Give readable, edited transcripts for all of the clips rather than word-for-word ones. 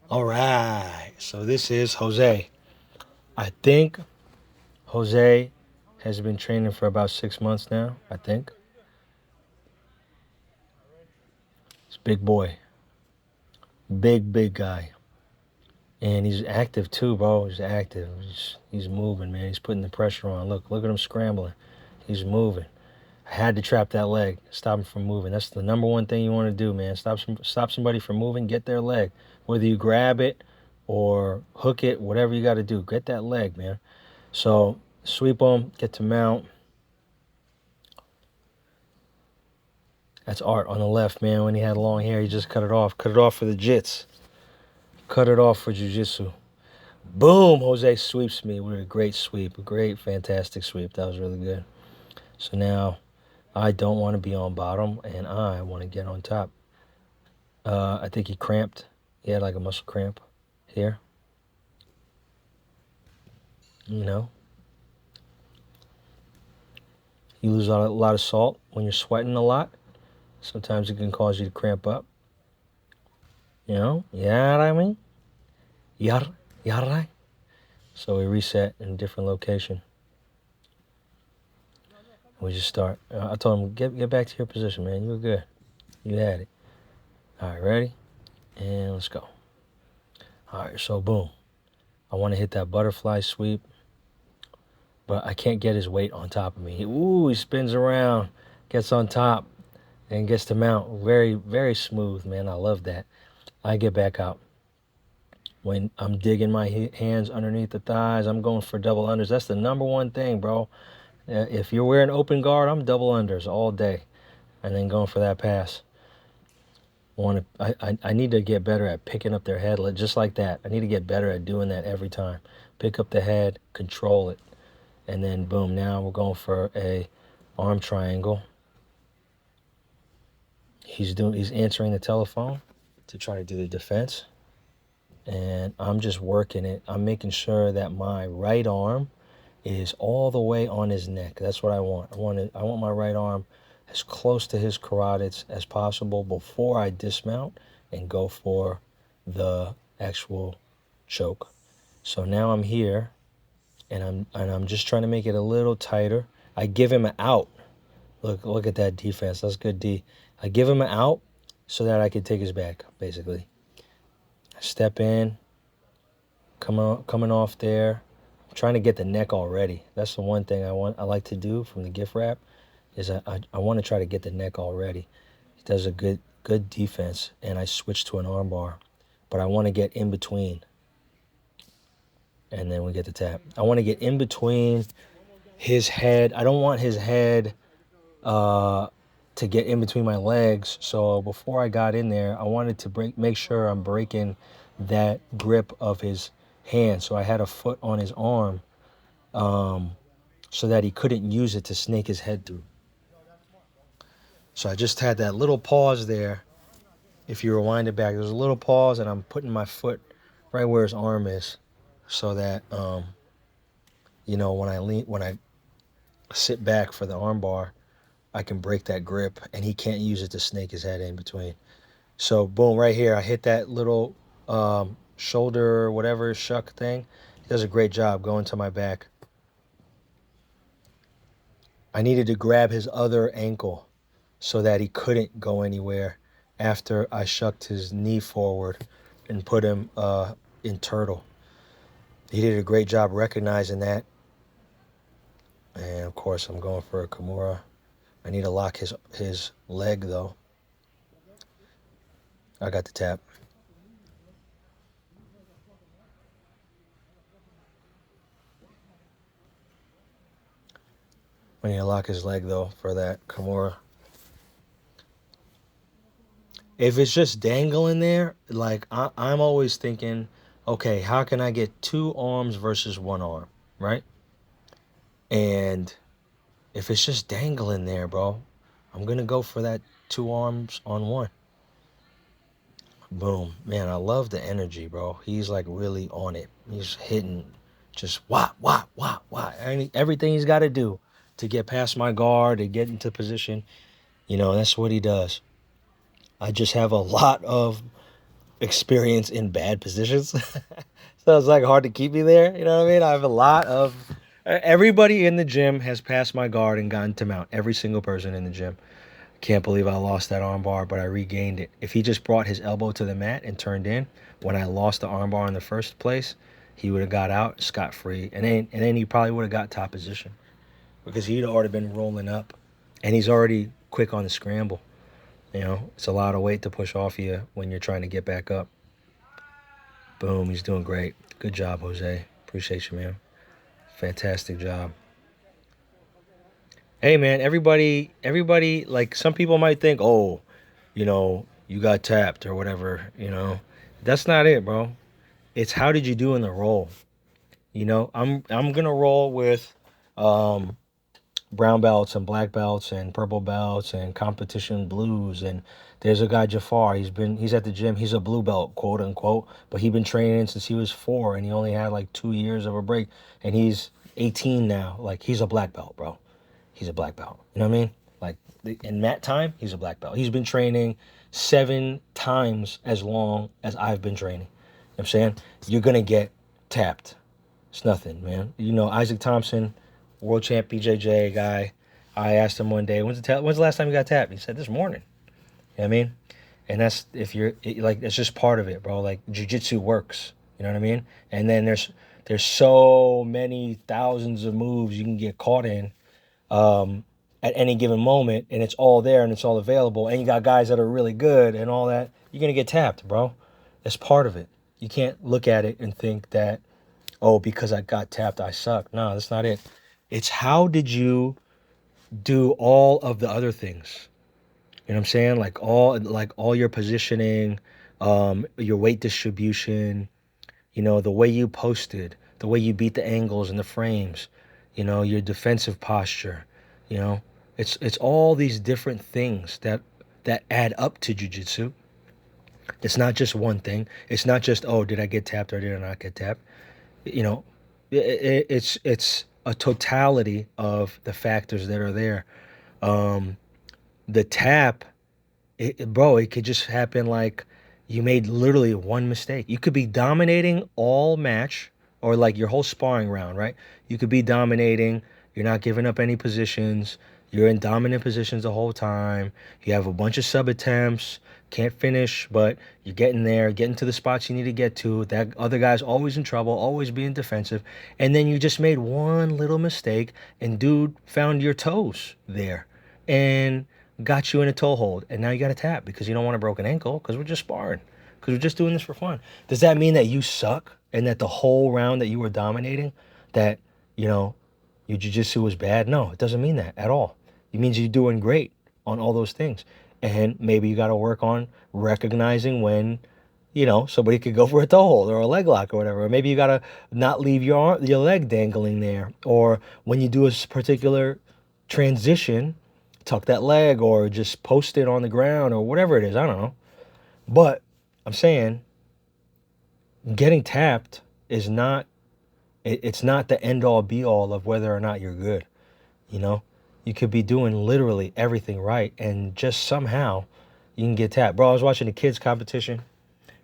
All right. So this is Jose. I think Jose has been training for about 6 months now. I think. He's a big boy. Big guy. And he's active too, bro. He's active. He's moving, man. He's putting the pressure on. Look at him scrambling. He's moving. I had to trap that leg, stop him from moving. That's the number one thing you want to do, man. Stop somebody from moving. Get their leg. Whether you grab it or hook it, whatever you got to do, get that leg, man. So sweep them, get to mount. That's Art on the left, man. When he had long hair, he just cut it off. Cut it off for the jits. Cut it off for jujitsu. Boom! Jose sweeps me with a great sweep. A great, fantastic sweep. That was really good. So now I don't want to be on bottom, and I want to get on top. I think he cramped. He had like a muscle cramp here. You know, you lose a lot of salt when you're sweating a lot. Sometimes it can cause you to cramp up. You know, yeah, I mean, yar, right. So we reset in a different location. We just start. I told him, get back to your position, man. You were good. You had it. All right, ready? And let's go. All right, so boom. I want to hit that butterfly sweep, but I can't get his weight on top of me. Ooh, he spins around, gets on top, and gets to mount. Very, very smooth, man. I love that. I get back out. When I'm digging my hands underneath the thighs, I'm going for double unders. That's the number one thing, bro. If you're wearing open guard, I'm double unders all day, and then going for that pass. I need to get better at picking up their head, just like that. I need to get better at doing that every time. Pick up the head, control it, and then boom. Now we're going for a arm triangle. He's answering the telephone to try to do the defense, and I'm just working it. I'm making sure that my right arm is all the way on his neck. That's what I want. I want my right arm as close to his carotids as possible before I dismount and go for the actual choke. So now I'm here, and I'm just trying to make it a little tighter. I give him an out. Look at that defense. That's good D. I give him an out so that I can take his back, basically. I step in, coming off there. I'm trying to get the neck already. That's the one thing I like to do from the gift wrap is I want to try to get the neck already. He does a good defense, and I switch to an armbar, but I want to get in between, and then we get the tap. I want to get in between his head. I don't want his head to get in between my legs. So before I got in there, I wanted to make sure I'm breaking that grip of his hand. So I had a foot on his arm so that he couldn't use it to snake his head through. So I just had that little pause there. If you rewind it back, there's a little pause, and I'm putting my foot right where his arm is so that, when I sit back for the armbar, I can break that grip, and he can't use it to snake his head in between. So boom, right here, I hit that little shoulder, whatever, shuck thing. He does a great job going to my back. I needed to grab his other ankle so that he couldn't go anywhere after I shucked his knee forward and put him in turtle. He did a great job recognizing that. And of course, I'm going for a Kimura. I need to lock his leg, though. I got the tap. I need to lock his leg, though, for that Kimura. If it's just dangling there, like I'm always thinking, okay, how can I get two arms versus one arm, right? And if it's just dangling there, bro, I'm going to go for that two arms on one. Boom. Man, I love the energy, bro. He's like really on it. He's hitting just wah. Everything he's got to do to get past my guard, to get into position, that's what he does. I just have a lot of experience in bad positions. So it's like hard to keep me there. You know what I mean? I have a lot of everybody in the gym has passed my guard and gotten to mount. Every single person in the gym. Can't believe I lost that armbar, but I regained it. If he just brought his elbow to the mat and turned in when I lost the armbar in the first place, he would have got out scot free, and then he probably would have got top position because he'd already been rolling up, and he's already quick on the scramble. You know, it's a lot of weight to push off you when you're trying to get back up. Boom, he's doing great. Good job, Jose. Appreciate you, man. Fantastic job. Hey, man, everybody, like some people might think, oh, you got tapped or whatever. That's not it, bro. It's how did you do in the roll? I'm gonna roll with um brown belts and black belts and purple belts and competition blues. And there's a guy Jafar. He's at the gym. He's a blue belt, quote unquote, but he's been training since he was 4, and he only had like 2 years of a break, and he's 18 now. Like he's a black belt, bro. He's a black belt. You know what I mean? Like in that time, he's a black belt. He's been training 7 times as long as I've been training. You know what I'm saying? You're gonna get tapped. It's nothing, man. Isaac Thompson, world champ BJJ guy. I asked him one day, when's the last time you got tapped? He said this morning. You know what I mean? And that's that's just part of it, bro. Like jiu-jitsu works. You know what I mean? And then there's so many thousands of moves you can get caught in at any given moment, and it's all there and it's all available. And you got guys that are really good and all that. You're gonna get tapped, bro. It's part of it. You can't look at it and think that, oh, because I got tapped, I suck. No, that's not it. It's how did you do all of the other things? You know what I'm saying? Like all your positioning, your weight distribution, the way you posted, the way you beat the angles and the frames, your defensive posture, you know. It's all these different things that add up to jujitsu. It's not just one thing. It's not just, oh, did I get tapped or did I not get tapped? You know, it's a totality of the factors that are there. Um, the tap, bro, it could just happen like you made literally one mistake. You could be dominating all match or like your whole sparring round, right? You could be dominating. You're not giving up any positions. You're in dominant positions the whole time. You have a bunch of sub attempts. Can't finish, but you're getting there, getting to the spots you need to get to. That other guy's always in trouble, always being defensive. And then you just made one little mistake, and dude found your toes there and got you in a toe hold. And now you got to tap because you don't want a broken ankle because we're just sparring, because we're just doing this for fun. Does that mean that you suck and that the whole round that you were dominating, that, you know, your jiu-jitsu was bad? No, it doesn't mean that at all. It means you're doing great on all those things. And maybe you got to work on recognizing when, somebody could go for a toe hold or a leg lock or whatever. Or maybe you got to not leave your leg dangling there. Or when you do a particular transition, tuck that leg or just post it on the ground or whatever it is. I don't know. But I'm saying getting tapped is not, it's not the end all be all of whether or not you're good. You know, you could be doing literally everything right, and just somehow you can get tapped. Bro, I was watching a kids competition,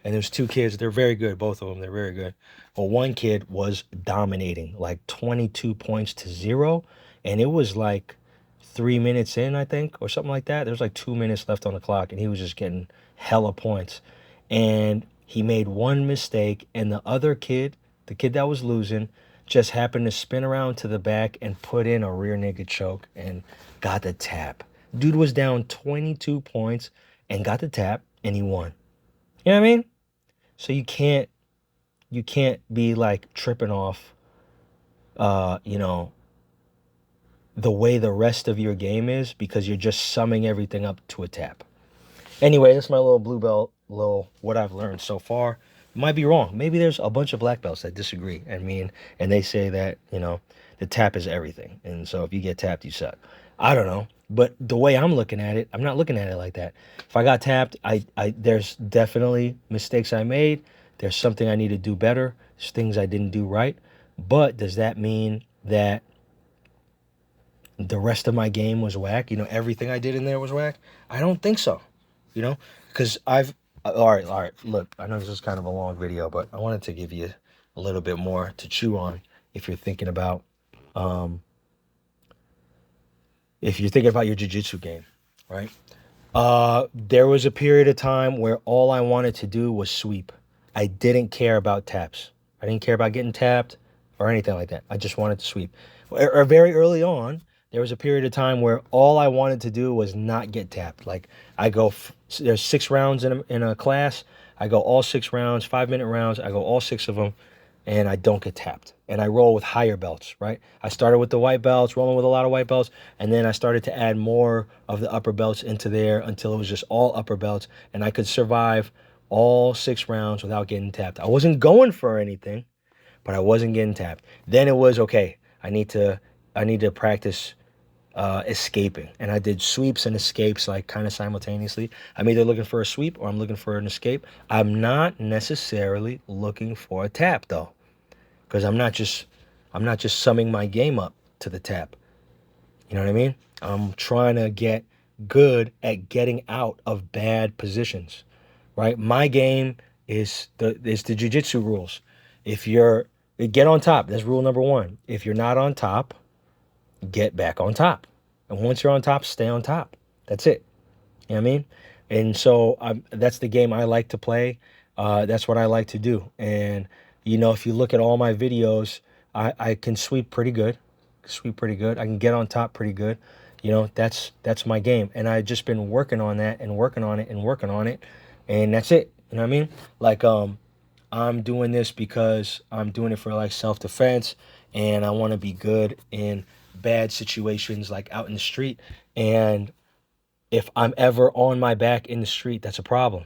and there's 2 kids. They're very good, both of them. They're very good. Well, one kid was dominating, like 22 points to 0, and it was like 3 minutes in, I think, or something like that. There was like 2 minutes left on the clock, and he was just getting hella points. And he made one mistake, and the other kid, the kid that was losing, just happened to spin around to the back and put in a rear naked choke and got the tap. Dude was down 22 points and got the tap, and he won. You know what I mean? So you can't be like tripping off the way the rest of your game is because you're just summing everything up to a tap. Anyway, that's my little blue belt, little what I've learned so far. Might be wrong. Maybe there's a bunch of black belts that disagree. And they say that, the tap is everything. And so if you get tapped, you suck. I don't know. But the way I'm looking at it, I'm not looking at it like that. If I got tapped, there's definitely mistakes I made. There's something I need to do better. There's things I didn't do right. But does that mean that the rest of my game was whack? Everything I did in there was whack? I don't think so. Because all right. Look, I know this is kind of a long video, but I wanted to give you a little bit more to chew on if you're thinking about, um, your jiu-jitsu game, right? There was a period of time where all I wanted to do was sweep. I didn't care about taps. I didn't care about getting tapped or anything like that. I just wanted to sweep. Or very early on, there was a period of time where all I wanted to do was not get tapped. Like there's 6 rounds in a class. I go all 6 rounds, 5-minute rounds. I go all 6 of them, and I don't get tapped. And I roll with higher belts, right? I started with the white belts, rolling with a lot of white belts, and then I started to add more of the upper belts into there until it was just all upper belts, and I could survive all 6 rounds without getting tapped. I wasn't going for anything, but I wasn't getting tapped. Then it was okay. I need to practice escaping, and I did sweeps and escapes like kind of simultaneously. I'm either looking for a sweep or I'm looking for an escape. I'm not necessarily looking for a tap though, because I'm not just summing my game up to the tap. You know what I mean? I'm trying to get good at getting out of bad positions, right? My game is the jiu-jitsu rules. If you're get on top, that's rule number 1. If you're not on top, get back on top. And once you're on top, stay on top. That's it. You know what I mean? And so that's the game I like to play. That's what I like to do. And, if you look at all my videos, I can sweep pretty good. I can get on top pretty good. That's my game. And I've just been working on that and working on it and working on it. And that's it. You know what I mean? Like, I'm doing this because I'm doing it for like self-defense, and I want to be good in bad situations like out in the street. And if I'm ever on my back in the street, that's a problem.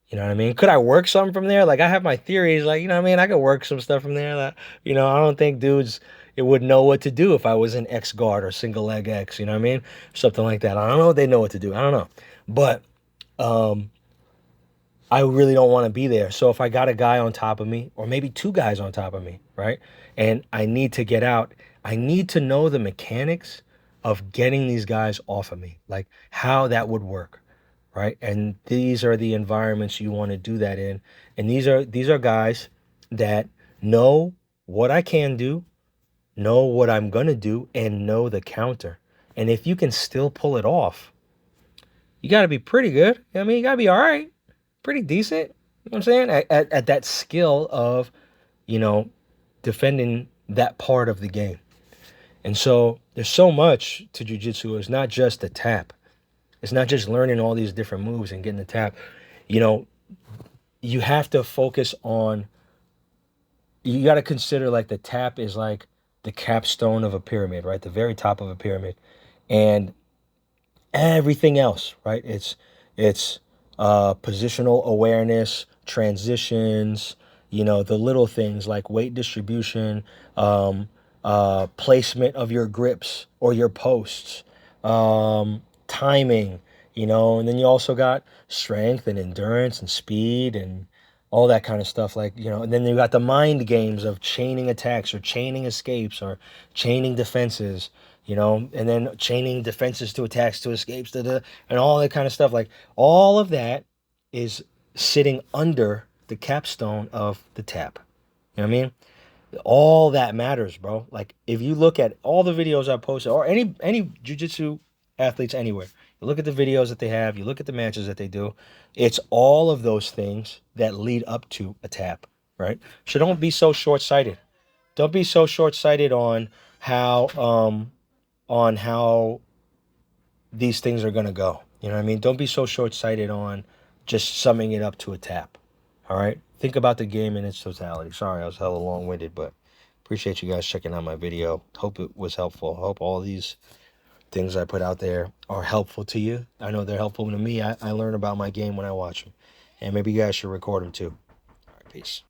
You know what I mean? Could I work something from there? Like, I have my theories, like, you know what I mean? I could work some stuff from there. That, I don't think dudes it would know what to do if I was an X guard or single leg X, you know what I mean? Something like that. I don't know if they know what to do. I don't know. But I really don't want to be there. So if I got a guy on top of me, or maybe 2 guys on top of me, right? And I need to get out, I need to know the mechanics of getting these guys off of me, like how that would work, right? And these are the environments you want to do that in. And these are guys that know what I can do, know what I'm going to do, and know the counter. And if you can still pull it off, you got to be pretty good. I mean, you got to be all right, pretty decent. You know what I'm saying? At that skill of, defending that part of the game. And so there's so much to jiu-jitsu. It's not just the tap. It's not just learning all these different moves and getting the tap. You have to focus on, you got to consider like the tap is like the capstone of a pyramid, right? The very top of a pyramid. And everything else, right? It's positional awareness, transitions, the little things like weight distribution, placement of your grips or your posts, timing, and then you also got strength and endurance and speed and all that kind of stuff. Like, and then you got the mind games of chaining attacks or chaining escapes or chaining defenses, and then chaining defenses to attacks to escapes and all that kind of stuff. Like, all of that is sitting under the capstone of the tap. You know what I mean? All that matters, bro. Like, if you look at all the videos I posted, or any jiu-jitsu athletes anywhere, you look at the videos that they have, you look at the matches that they do, it's all of those things that lead up to a tap, right? So don't be so short-sighted. Don't be so short-sighted on how these things are gonna go. You know what I mean? Don't be so short-sighted on just summing it up to a tap. All right? Think about the game in its totality. Sorry, I was hella long-winded, but appreciate you guys checking out my video. Hope it was helpful. Hope all these things I put out there are helpful to you. I know they're helpful to me. I learn about my game when I watch them. And maybe you guys should record them too. All right, peace.